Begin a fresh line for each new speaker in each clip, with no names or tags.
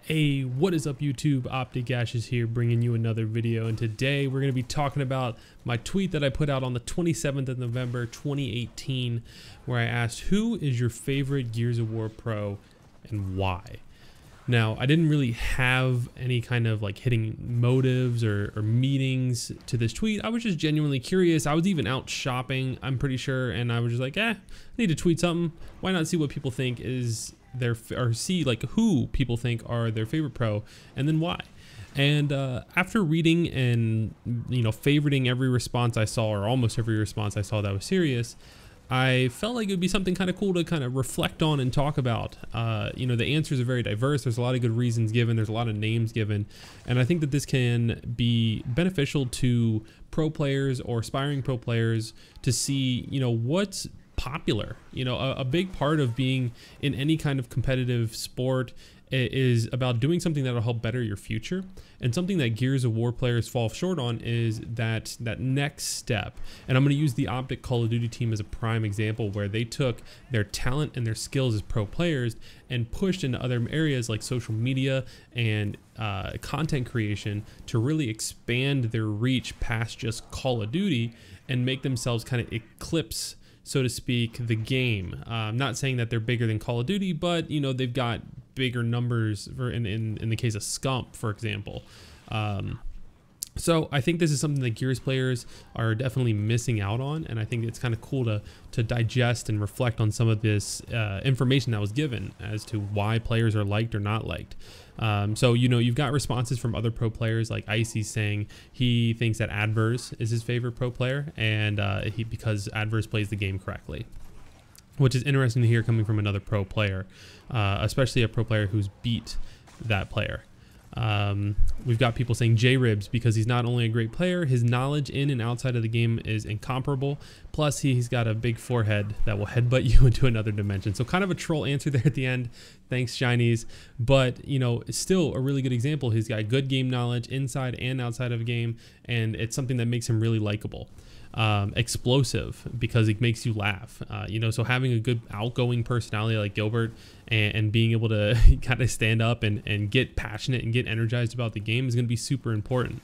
Hey, what is up YouTube? thyAshes here bringing you another video, and today we're going to be talking about my tweet that I put out on the 27th of November 2018 where I asked, who is your favorite Gears of War pro and why? Now, I didn't really have any kind of like hitting motives or meanings to this tweet. I was just genuinely curious. I was even out shopping, I'm pretty sure, and I was just like, I need to tweet something. Why not see what people think is their, or see like who people think are their favorite pro and then why. And after reading and favoriting every response I saw, or almost every response I saw that was serious, I felt like it would be something kind of cool to kind of reflect on and talk about. The answers are very diverse. There's a lot of good reasons given. There's a lot of names given. And I think that this can be beneficial to pro players or aspiring pro players to see, what's popular. A big part of being in any kind of competitive sport is about doing something that'll help better your future, and something that Gears of War players fall short on is that next step. And I'm going to use the OpTic Call of Duty team as a prime example, where they took their talent and their skills as pro players and pushed into other areas like social media and content creation to really expand their reach past just Call of Duty and make themselves kind of eclipse, so to speak, the game. I'm not saying that they're bigger than Call of Duty, but they've got bigger numbers in the case of Scuf, for example. So I think this is something that Gears players are definitely missing out on, and I think it's kind of cool to digest and reflect on some of this information that was given as to why players are liked or not liked. So you've got responses from other pro players, like Icy saying he thinks that Adverse is his favorite pro player, and because Adverse plays the game correctly, which is interesting to hear coming from another pro player, especially a pro player who's beat that player. We've got people saying J-Ribs because he's not only a great player, his knowledge in and outside of the game is incomparable. Plus, he's got a big forehead that will headbutt you into another dimension. So kind of a troll answer there at the end. Thanks, Chinese. But, still a really good example. He's got good game knowledge inside and outside of a game, and it's something that makes him really likable. Explosive because it makes you laugh, so having a good outgoing personality like Gilbert and being able to kind of stand up and get passionate and get energized about the game is going to be super important.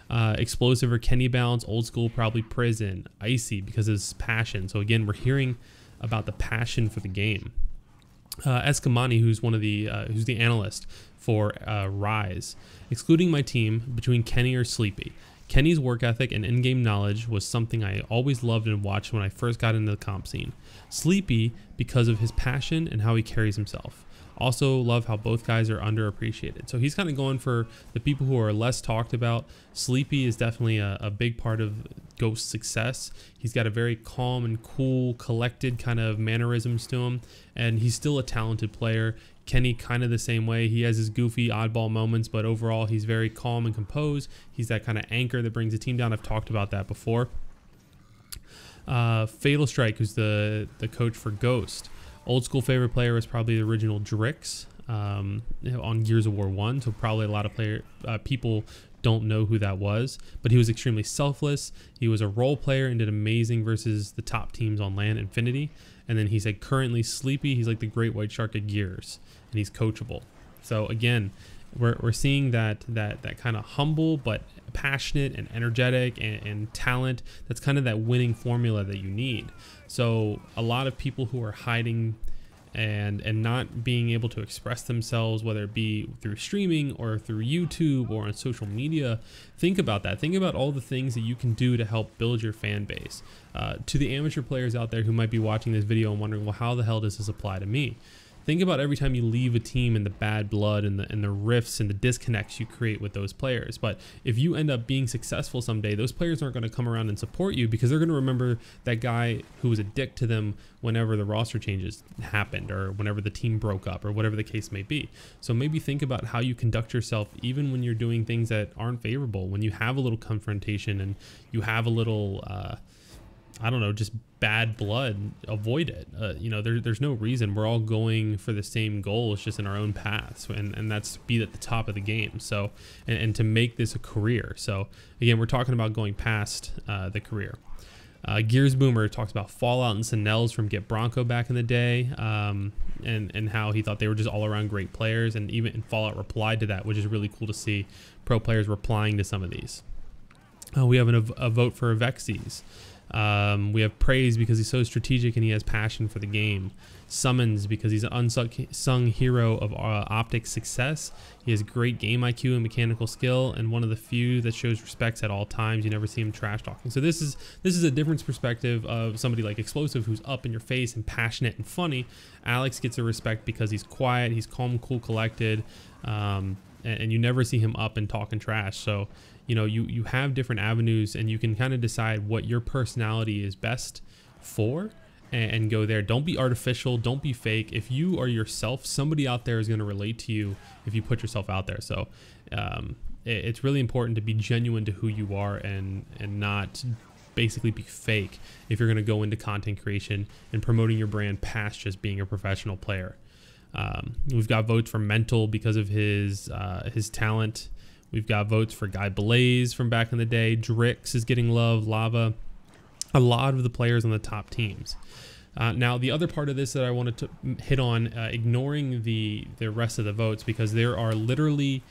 Explosive or Kenny Bounce, old school, probably Prison. Icy because of his passion. So again, we're hearing about the passion for the game. Escamani, who's who's the analyst for Rise, excluding my team between Kenny or Sleepy. Kenny's work ethic and in-game knowledge was something I always loved and watched when I first got into the comp scene. Sleepy because of his passion and how he carries himself. Also love how both guys are underappreciated. So he's kind of going for the people who are less talked about. Sleepy is definitely a big part of Ghost's success. He's got a very calm and cool, collected kind of mannerisms to him, and he's still a talented player. Kenny kind of the same way. He has his goofy oddball moments, but overall he's very calm and composed. He's that kind of anchor that brings the team down. I've talked about that before. Fatal Strike, who's the coach for Ghost. Old school favorite player was probably the original Drix on Gears of War 1, so probably a lot of people don't know who that was, but he was extremely selfless. He was a role player and did amazing versus the top teams on LAN Infinity. And then he said currently Sleepy, he's like the great white shark of Gears, and he's coachable. So again, we're seeing that kind of humble but passionate and energetic and talent. That's kind of that winning formula that you need. So a lot of people who are hiding and not being able to express themselves, whether it be through streaming or through YouTube or on social media, think about that. Think about all the things that you can do to help build your fan base. To the amateur players out there who might be watching this video and wondering, well, how the hell does this apply to me? Think about every time you leave a team and the bad blood and the rifts and the disconnects you create with those players. But if you end up being successful someday, those players aren't going to come around and support you because they're going to remember that guy who was a dick to them whenever the roster changes happened or whenever the team broke up or whatever the case may be. So maybe think about how you conduct yourself even when you're doing things that aren't favorable. When you have a little confrontation and you have a little I don't know, just bad blood, avoid it. There's no reason. We're all going for the same goal. It's just in our own paths, and that's to be at the top of the game. So, and to make this a career. So again, we're talking about going past the career. Gears Boomer talks about Fallout and Sinels from Get Bronco back in the day, and how he thought they were just all around great players, and even Fallout replied to that, which is really cool to see pro players replying to some of these. We have a vote for Avexes. We have Praise because he's so strategic and he has passion for the game. Summons because he's an unsung hero of OpTic's success. He has great game IQ and mechanical skill, and one of the few that shows respect at all times. You never see him trash talking. So this is a different perspective of somebody like Explosive, who's up in your face and passionate and funny. Alex gets a respect because he's quiet, he's calm, cool, collected, and you never see him up and talking trash. So you know, you have different avenues, and you can kind of decide what your personality is best for, and go there. Don't be artificial, don't be fake. If you are yourself, somebody out there is going to relate to you if you put yourself out there. So it's really important to be genuine to who you are, and not basically be fake if you're going to go into content creation and promoting your brand past just being a professional player. We've got votes for Mental because of his talent. We've got votes for Guy Blaze from back in the day. Drix is getting love. Lava. A lot of the players on the top teams. Now, the other part of this that I wanted to hit on, ignoring the rest of the votes, because there are literally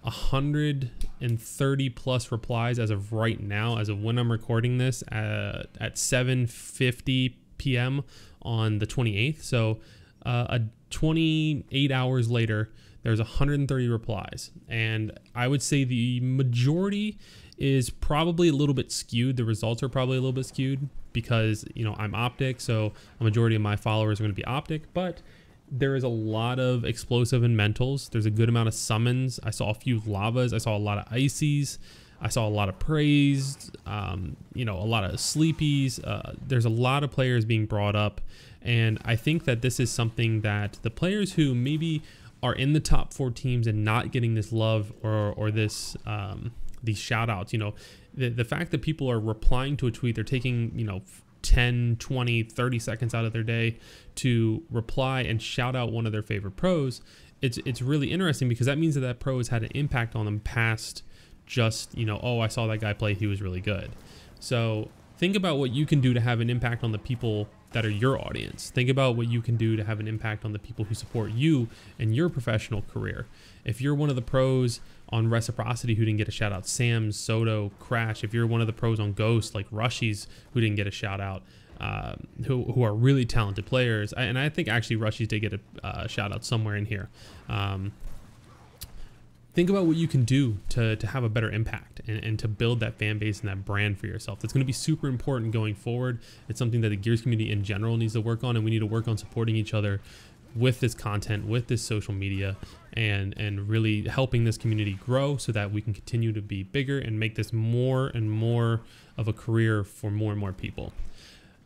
130 plus replies as of right now, as of when I'm recording this at 7:50 p.m. on the 28th. So 28 hours later, there's 130 replies, and I would say the majority is probably a little bit skewed. The results are probably a little bit skewed because, you know, I'm OpTic, so a majority of my followers are going to be OpTic, but there is a lot of Explosive and Mentals. There's a good amount of Summons. I saw a few Lavas. I saw a lot of Ices. I saw a lot of Praised, you know, a lot of Sleepies. There's a lot of players being brought up, and I think that this is something that the players who maybe are in the top 4 teams and not getting this love or this these shout outs, you know, the fact that people are replying to a tweet, they're taking, you know, 10, 20, 30 seconds out of their day to reply and shout out one of their favorite pros. It's really interesting, because that means that pro has had an impact on them past just, you know, oh, I saw that guy play, he was really good. So think about what you can do to have an impact on the people that are your audience. Think about what you can do to have an impact on the people who support you in your professional career. If you're one of the pros on Reciprocity who didn't get a shout out, Sam, Soto, Crash, if you're one of the pros on Ghost like Rushies who didn't get a shout out, who are really talented players, and I think actually Rushies did get a shout out somewhere in here. Think about what you can do to have a better impact and to build that fan base and that brand for yourself. That's going to be super important going forward. It's something that the Gears community in general needs to work on, and we need to work on supporting each other with this content, with this social media, and really helping this community grow so that we can continue to be bigger and make this more and more of a career for more and more people.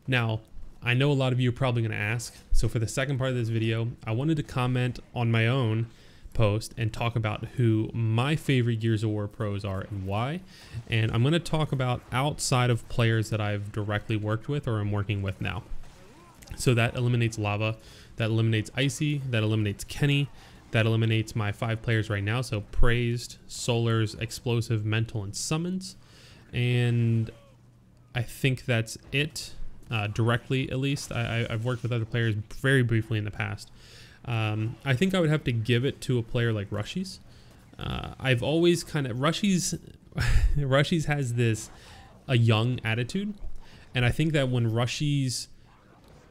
Now, I know a lot of you are probably going to ask, so for the second part of this video, I wanted to comment on my own post and talk about who my favorite Gears of War pros are and why. And I'm going to talk about outside of players that I've directly worked with or am working with now. So that eliminates Lava, that eliminates Icy, that eliminates Kenny, that eliminates my 5 players right now. So Praised, Solars, Explosive, Mental, and Summons. And I think that's it, directly at least. I've worked with other players very briefly in the past. I think I would have to give it to a player like Rushies. I've always kind of, Rushies has a young attitude, and I think that when Rushies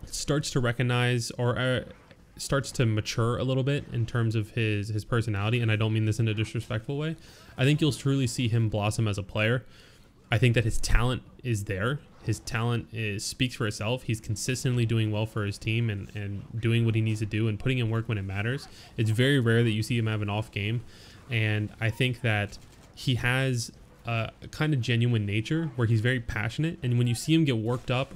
starts to recognize or starts to mature a little bit in terms of his personality, and I don't mean this in a disrespectful way, I think you'll truly see him blossom as a player. I think that his talent is there. His talent speaks for itself. He's consistently doing well for his team and doing what he needs to do and putting in work when it matters. It's very rare that you see him have an off game. And I think that he has a kind of genuine nature where he's very passionate. And when you see him get worked up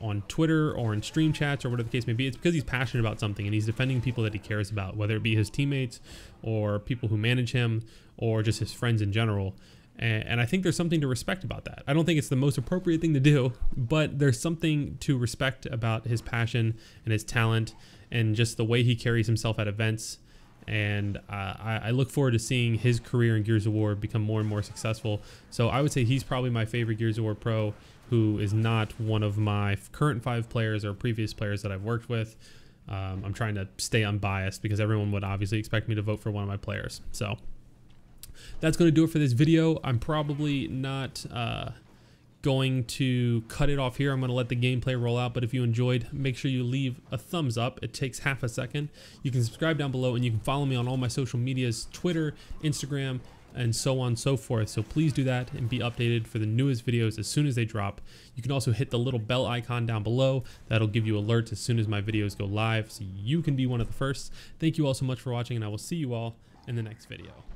on Twitter or in stream chats or whatever the case may be, it's because he's passionate about something and he's defending people that he cares about, whether it be his teammates or people who manage him or just his friends in general. And I think there's something to respect about that. I don't think it's the most appropriate thing to do, but there's something to respect about his passion and his talent and just the way he carries himself at events. And I look forward to seeing his career in Gears of War become more and more successful. So I would say he's probably my favorite Gears of War pro who is not one of my current 5 players or previous players that I've worked with. I'm trying to stay unbiased because everyone would obviously expect me to vote for one of my players. So that's going to do it for this video. I'm probably not going to cut it off here. I'm going to let the gameplay roll out, but if you enjoyed, make sure you leave a thumbs up. It takes half a second. You can subscribe down below, and you can follow me on all my social medias, Twitter, Instagram, and so on and so forth. So please do that and be updated for the newest videos as soon as they drop. You can also hit the little bell icon down below. That'll give you alerts as soon as my videos go live, so you can be one of the first. Thank you all so much for watching, and I will see you all in the next video.